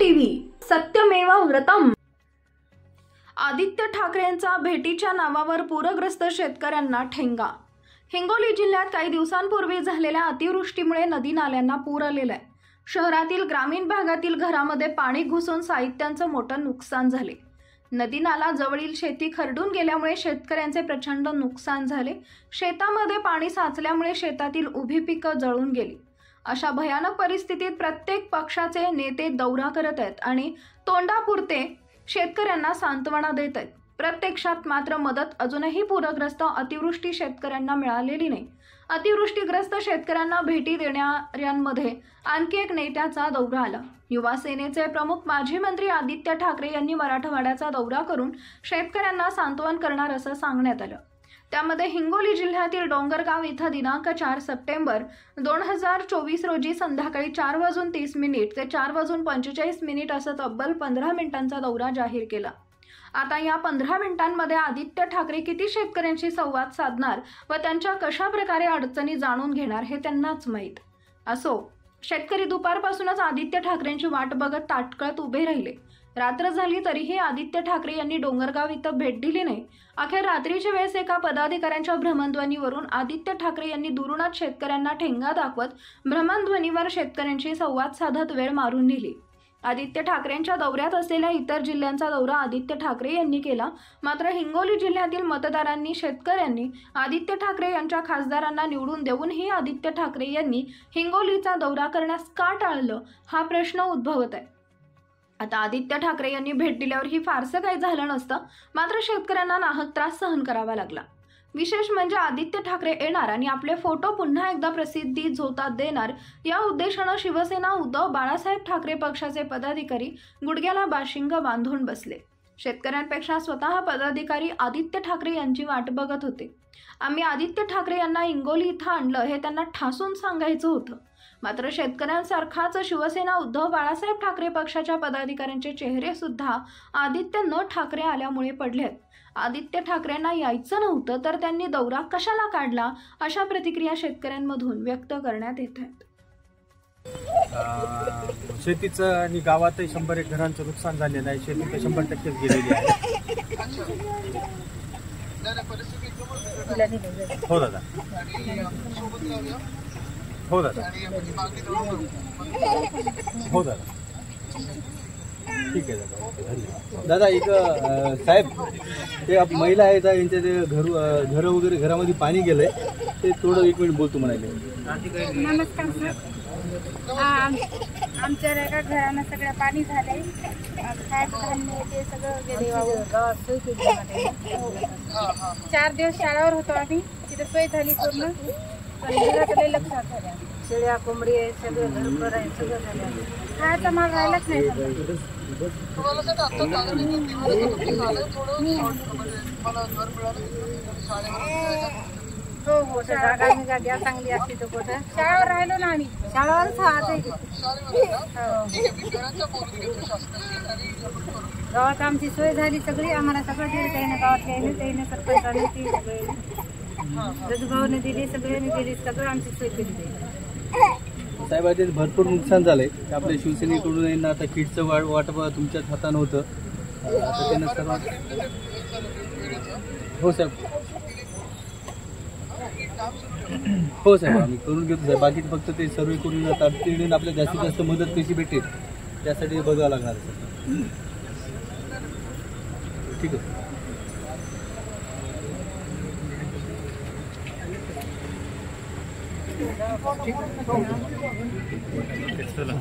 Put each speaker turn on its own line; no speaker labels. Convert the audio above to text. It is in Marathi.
टीव्ही सत्यमेव व्रतम। आदित्य ठाकरेंचा भेटीच्या नावावर पूरग्रस्त शेतकऱ्यांना ठेंगा। हिंगोली जिल्ह्यात काही दिवसांपूर्वी झालेल्या अतिवृष्टीमुळे नदी नाल्यांना पूर आलेला आहे। शहरातील ग्रामीण भागातील घरामध्ये पाणी घुसून साहित्याचं मोठं नुकसान झाले। नदी नाला जवळील शेती खरडून गेल्यामुळे शेतकऱ्यांचे प्रचंड नुकसान झाले। शेतामध्ये पाणी साचल्यामुळे शेतातील उभी पिकं जळून गेली। अशा भयानक परिस्थितीत प्रत्येक पक्षाचे नेते दौरा करत आहेत आणि तोंडापुरते शेतकऱ्यांना सांत्वना देत आहेत। प्रत्यक्षात मात्र मदत अजूनही पूरग्रस्त अतिवृष्टी शेतकऱ्यांना मिळालेली नाही। अतिवृष्टीग्रस्त शेतकऱ्यांना भेटी देणाऱ्यांमध्ये आणखी एक नेत्याचा दौरा आला। युवा सेनेचे प्रमुख माजी मंत्री आदित्य ठाकरे यांनी मराठवाड्याचा दौरा करून शेतकऱ्यांना सांत्वन करणार असं सांगण्यात आलं। त्यामध्ये हिंगोली जिल्ह्यातील डोंगरगाव इथं दिनांक 4 सप्टेंबर 2024 रोजी संध्याकाळी 4:30 ते 4:45 असं तब्बल 15 मिनिटांचा दौरा जाहीर केला। आता या 15 मिनिटांमध्ये आदित्य ठाकरे किती शेतकऱ्यांशी संवाद साधणार व त्यांच्या कशा प्रकारे अडचणी जाणून घेणार हे त्यांनाच माहीत। असो, शेतकरी दुपारपासूनच आदित्य ठाकरेंची वाट बघत ताटकळत उभे राहिले। रात्र झाली तरीही आदित्य ठाकरे यांनी डोंगरगाव इथं भेट दिली नाही। अखेर रात्रीच्या वेळेस एका पदाधिकाऱ्यांच्या भ्रमणध्वनीवरून आदित्य ठाकरे यांनी दुरूनात शेतकऱ्यांना ठेंगा दाखवत भ्रमणध्वनीवर शेतकऱ्यांशी संवाद साधत वेळ मारून नेली। आदित्य ठाकरेंच्या दौऱ्यात असलेल्या इतर जिल्ह्यांचा दौरा आदित्य ठाकरे यांनी केला। मात्र हिंगोली जिल्ह्यातील मतदारांनी शेतकऱ्यांनी आदित्य ठाकरे यांच्या खासदारांना निवडून देऊनही आदित्य ठाकरे यांनी हिंगोलीचा दौरा करण्यास का टाळलं हा प्रश्न उद्भवत आहे। आता आदित्य ठाकरे यांनी भेट दिल्यावरही फारसं काही झालं नसतं, मात्र शेतकऱ्यांना नाहक त्रास सहन करावा लागला। विशेष म्हणजे आदित्य ठाकरे येणार आणि आपले फोटो पुन्हा एकदा प्रसिद्धी झोतात देणार या उद्देशानं शिवसेना उद्धव बाळासाहेब ठाकरे पक्षाचे पदाधिकारी गुडघ्याला बाशिंग बांधून बसले। शेतकऱ्यांपेक्षा स्वतः पदाधिकारी आदित्य ठाकरे यांची वाट बघत होते। आम्ही आदित्य ठाकरे यांना हिंगोली इथं आणलं हे त्यांना ठासून सांगायचं होतं। मात्र शेतकऱ्यांसारखाच शिवसेना उद्धव बाळासाहेब ठाकरे पक्षाच्या पदाधिकाऱ्यांचे चेहरे सुद्धा आदित्य ठाकरे आल्यामुळे पडलेत। आदित्य ठाकरेंना यायचं नव्हतं तर त्यांनी दौरा कशाला काढला, अशा प्रतिक्रिया शेतकऱ्यांमधून व्यक्त करण्यात येत आहेत।
शेतीचं आणि गावातही 100 घरांचं नुकसान झालेलं आहे। शेती तर 100% गेलेली आहे। हो दादा, हो दादा, हो दादा, ठीक आहे दादा, धन्यवाद दादा। एक साहेब, ते महिला आहेत यांच्या ते घर वगैरे घरामध्ये पाणी गेलंय, ते थोडं 1 मिनिट बोलतो म्हणाले।
नमस्कार सर, आमच्या एका घरानं सगळं पाणी झालंय। धान्य ते सगळं गेले। 4 दिवस शाळेवर होतो आम्ही, तिथे सोय झाली पूर्ण, पण घराकडे लक्षात झाल्या शेळ्या कोंबडी आहे, सगळं घरभर आहे, सगळं झालं। खायचा माल राहिलाच नाही। हो, जागा द्या चांगली असते तर कुठं शाळेवर राहिलो ना आम्ही, शाळेवर गावात आमची सोय झाली सगळी, आम्हाला सगळं दिलं त्याने, गावात यायला त्याने, सरपंचाने ती सगळे रजभाऊने दिली, सगळ्यांनी दिली, सगळं आमची सोय केली।
साहेब, ते भरपूर नुकसान झालंय। आपल्या शिवसेनेकडून आता किटचं वाटप तुमच्याच हातानं होतं, आता त्यांना सर्व। हो साहेब, हो साहेब, आम्ही करून घेतो साहेब। बाकी फक्त ते सर्वे करून तातडीने आपल्या जास्तीत जास्त मदत कशी भेटेल त्यासाठी बघावं लागणार सर। ठीक आहे। चला